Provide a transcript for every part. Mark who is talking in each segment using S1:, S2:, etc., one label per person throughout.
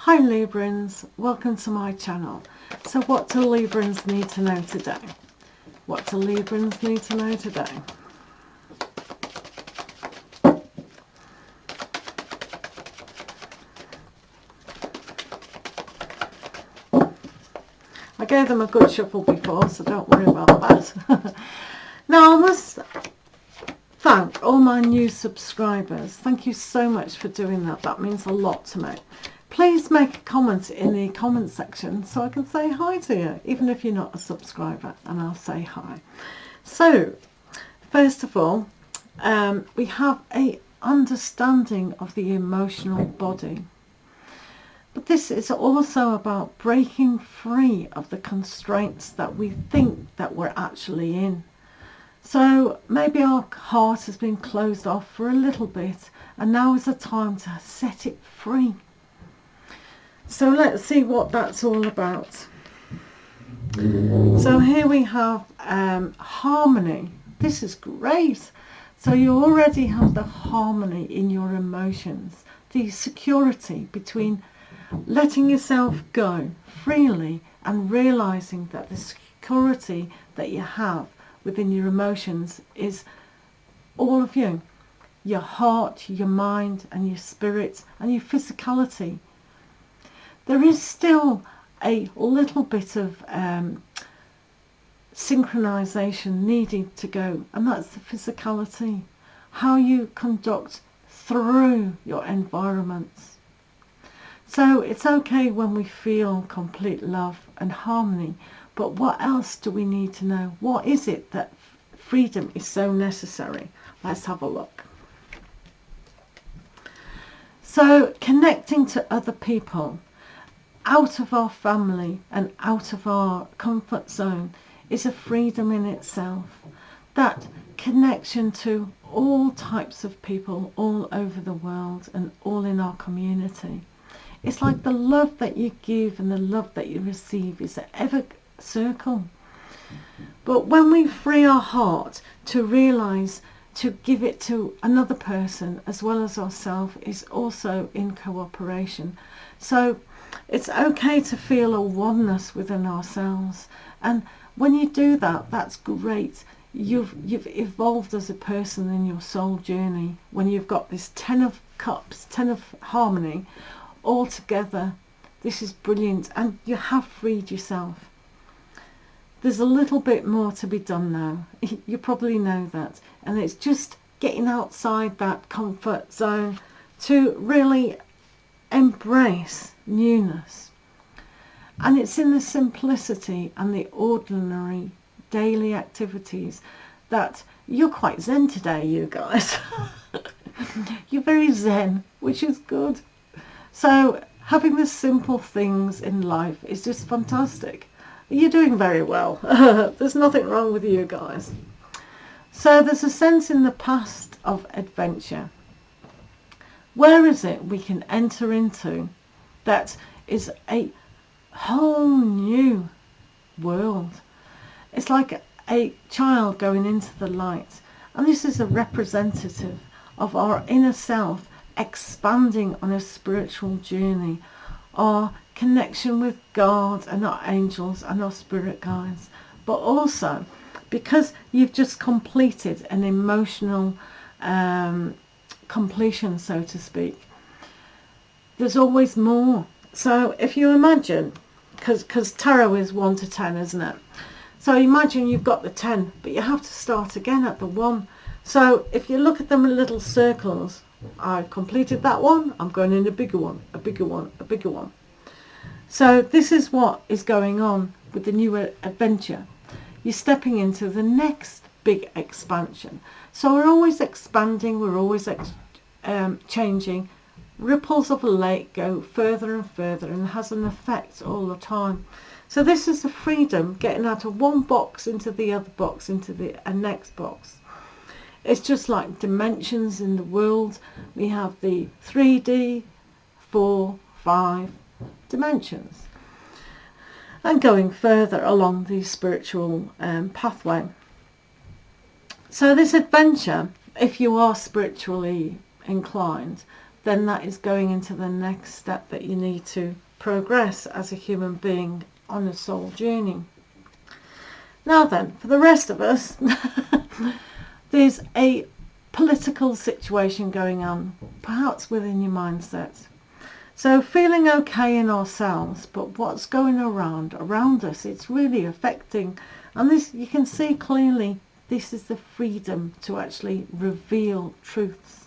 S1: Hi Librans, welcome to my channel. So what do Librans need to know today? What do Librans need to know today? I gave them a good shuffle before, so don't worry about that. Now I must thank all my new subscribers. Thank you so much for doing that. That means a lot to me. Please make a comment in the comment section so I can say hi to you, even if you're not a subscriber, and I'll say hi. So, first of all, we have a understanding of the emotional body. But this is also about breaking free of the constraints that we think that we're actually in. So maybe our heart has been closed off for a little bit, and now is the time to set it free. So let's see what that's all about. So here we have harmony. This is great. So you already have the harmony in your emotions, the security between letting yourself go freely and realizing that the security that you have within your emotions is all of you, your heart, your mind and your spirit and your physicality. There is still a little bit of synchronization needing to go, and that's the physicality, how you conduct through your environments. So it's okay when we feel complete love and harmony, but what else do we need to know? What is it that freedom is so necessary? Let's have a look. So connecting to other people out of our family and out of our comfort zone is a freedom in itself. That connection to all types of people all over the world and all in our community. It's like the love that you give and the love that you receive is an ever circle. But when we free our heart to realize to give it to another person as well as ourselves is also in cooperation. So it's okay to feel a oneness within ourselves, and when you do that, that's great. You've evolved as a person in your soul journey when you've got this 10 of cups, 10 of harmony all together. This is brilliant, and you have freed yourself. There's a little bit more to be done now. You probably know that, and it's just getting outside that comfort zone to really embrace newness. And it's in the simplicity and the ordinary daily activities that you're quite zen today, you guys. You're very zen, which is good. So having the simple things in life is just fantastic. You're doing very well. There's nothing wrong with you guys. So there's a sense in the past of adventure. Where is it we can enter into that is a whole new world? It's like a child going into the light, and this is a representative of our inner self expanding on a spiritual journey, our connection with God and our angels and our spirit guides, but also because you've just completed an emotional completion, so to speak. There's always more. So if you imagine, because tarot is 1 to 10, isn't it? So imagine you've got the 10, but you have to start again at the 1. So if you look at them in little circles, I've completed that one, I'm going in a bigger one, a bigger one, a bigger one. So this is what is going on with the new adventure. You're stepping into the next big expansion. So we're always expanding, we're always changing. Ripples of a lake go further and further and has an effect all the time. So this is the freedom, getting out of one box into the other box, into the next box. It's just like dimensions in the world. We have the 3D, 4, 5 dimensions. And going further along the spiritual pathway. So this adventure, if you are spiritually inclined, then that is going into the next step that you need to progress as a human being on a soul journey. Now then, for the rest of us, there's a political situation going on, perhaps within your mindset. So feeling okay in ourselves, but what's going around us, it's really affecting. And this, you can see clearly, this is the freedom to actually reveal truths.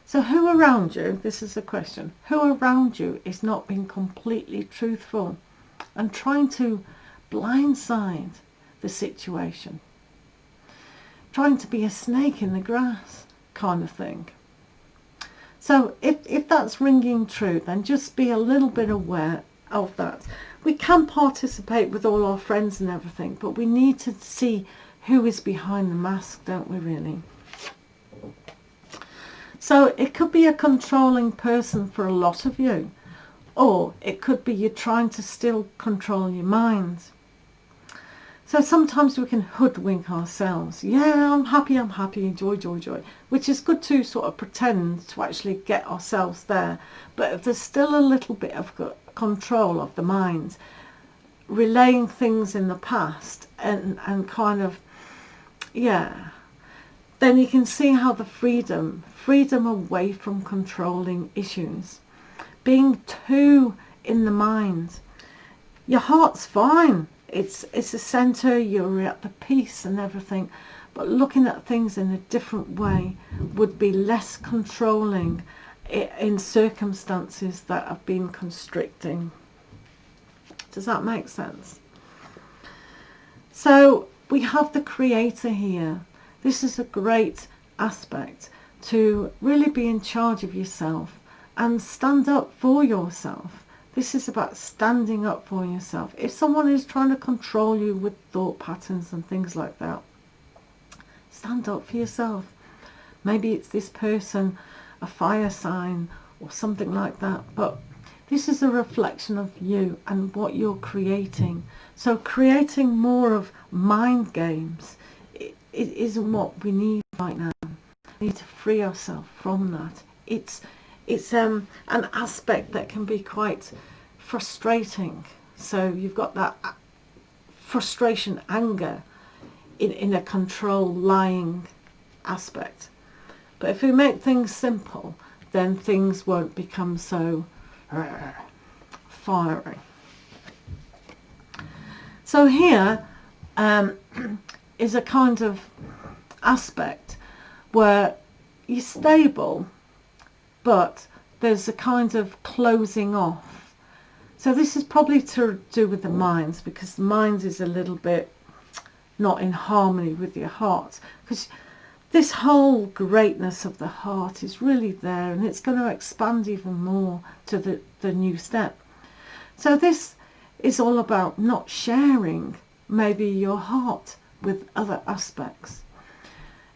S1: So who around you, this is the question, who around you is not being completely truthful and trying to blindside the situation, trying to be a snake in the grass kind of thing? So if that's ringing true, then just be a little bit aware of that. We can participate with all our friends and everything, but we need to see who is behind the mask, don't we really? So it could be a controlling person for a lot of you, or it could be you're trying to still control your mind. So sometimes we can hoodwink ourselves. Yeah, I'm happy, joy, joy, joy. Which is good to sort of pretend to actually get ourselves there. But if there's still a little bit of control of the mind, relaying things in the past and kind of, yeah, then you can see how the freedom away from controlling issues, being too in the mind. Your heart's fine. It's a centre, you're at the peace and everything, but looking at things in a different way would be less controlling in circumstances that have been constricting. Does that make sense? So we have the Creator here. This is a great aspect to really be in charge of yourself and stand up for yourself. This is about standing up for yourself. If someone is trying to control you with thought patterns and things like that, stand up for yourself. Maybe it's this person, a fire sign or something like that, but this is a reflection of you and what you're creating. So creating more of mind games, it isn't what we need right now. We need to free ourselves from that. It's an aspect that can be quite frustrating. So you've got that frustration, anger in a control, lying aspect. But if we make things simple, then things won't become so fiery. So here is a kind of aspect where you're stable, but there's a kind of closing off. So this is probably to do with the minds, because the mind is a little bit not in harmony with your heart, because this whole greatness of the heart is really there, and it's going to expand even more to the new step. So this is all about not sharing maybe your heart with other aspects.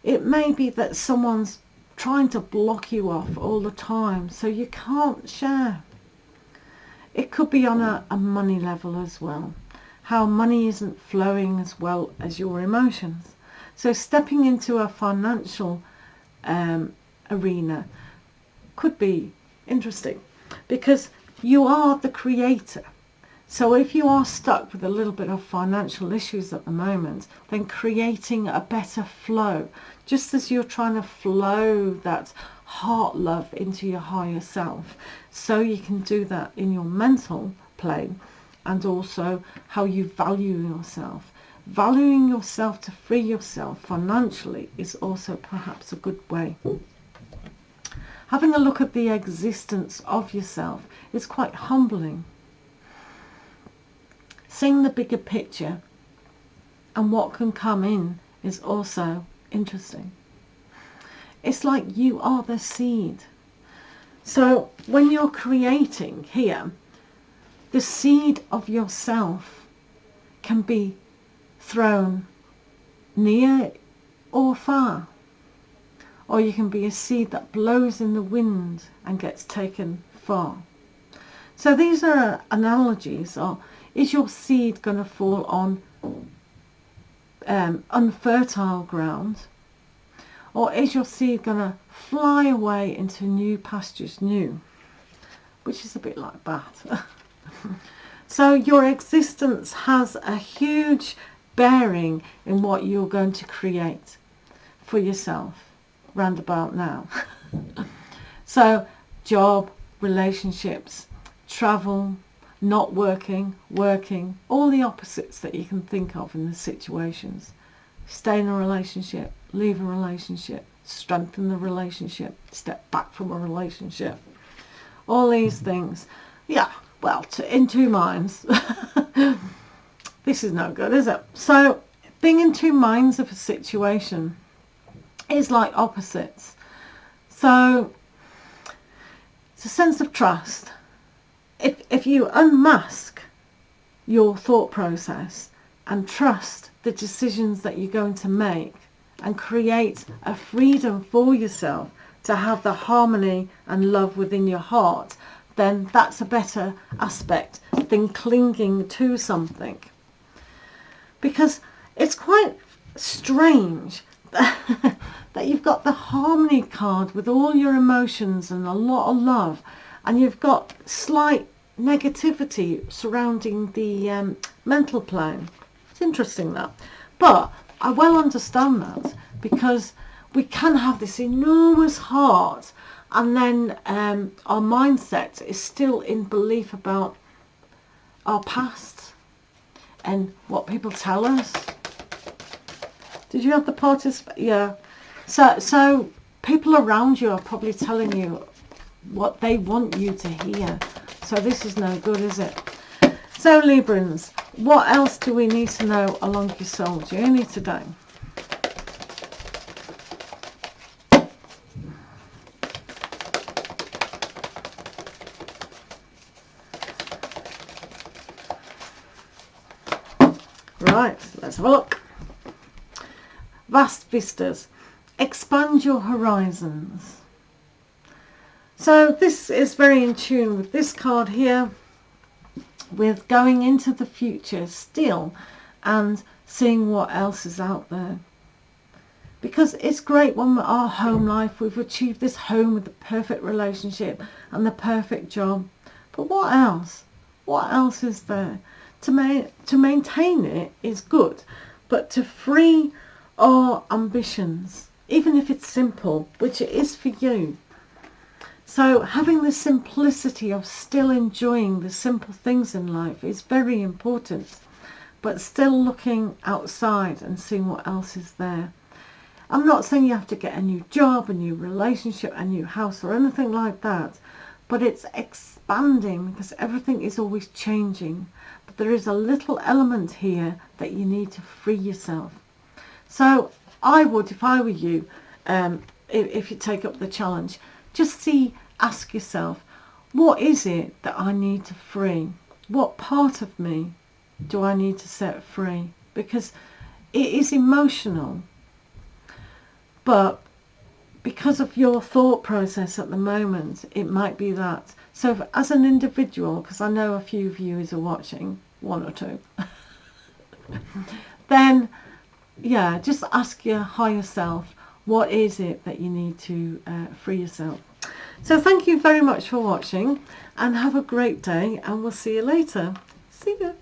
S1: It may be that someone's trying to block you off all the time, so you can't share. It could be on a money level as well, how money isn't flowing as well as your emotions. So stepping into a financial arena could be interesting, because you are the creator. So if you are stuck with a little bit of financial issues at the moment, then creating a better flow, just as you're trying to flow that heart love into your higher self, so you can do that in your mental plane, and also how you value yourself. Valuing yourself to free yourself financially is also perhaps a good way. Having a look at the existence of yourself is quite humbling. Seeing the bigger picture and what can come in is also interesting. It's like you are the seed. So when you're creating here, the seed of yourself can be thrown near or far, or you can be a seed that blows in the wind and gets taken far. So these are analogies. Or is your seed going to fall on unfertile ground, or is your seed going to fly away into new pastures new? Which is a bit like that. So your existence has a huge bearing in what you're going to create for yourself round about now. So job, relationships, travel, not working, working, all the opposites that you can think of in the situations. Stay in a relationship, leave a relationship, strengthen the relationship, step back from a relationship. All these things. Yeah, well, in two minds. This is no good, is it? So being in two minds of a situation is like opposites. So it's a sense of trust. If you unmask your thought process and trust the decisions that you're going to make and create a freedom for yourself to have the harmony and love within your heart, then that's a better aspect than clinging to something. Because it's quite strange that you've got the harmony card with all your emotions and a lot of love, and you've got slight negativity surrounding the mental plane. It's interesting that. But I well understand that, because we can have this enormous heart and then our mindset is still in belief about our past and what people tell us. Did you have the participate? Yeah. So people around you are probably telling you what they want you to hear. So this is no good, is it? So Librans, what else do we need to know along your soul journey today? Right, let's have a look. Vast vistas. Expand your horizons. So this is very in tune with this card here, with going into the future still and seeing what else is out there. Because it's great when our home life, we've achieved this home with the perfect relationship and the perfect job. But what else? What else is there? To maintain it is good, but to free our ambitions, even if it's simple, which it is for you. So having the simplicity of still enjoying the simple things in life is very important, but still looking outside and seeing what else is there. I'm not saying you have to get a new job, a new relationship, a new house or anything like that, but it's expanding, because everything is always changing. But there is a little element here that you need to free yourself. So I would, if I were you, if you take up the challenge, just ask yourself, what is it that I need to free? What part of me do I need to set free? Because it is emotional, but because of your thought process at the moment, it might be that. So as an individual, because I know a few of you are watching, one or two, then yeah, just ask your higher self, what is it that you need to free yourself? So thank you very much for watching, and have a great day, and we'll see you later. See you.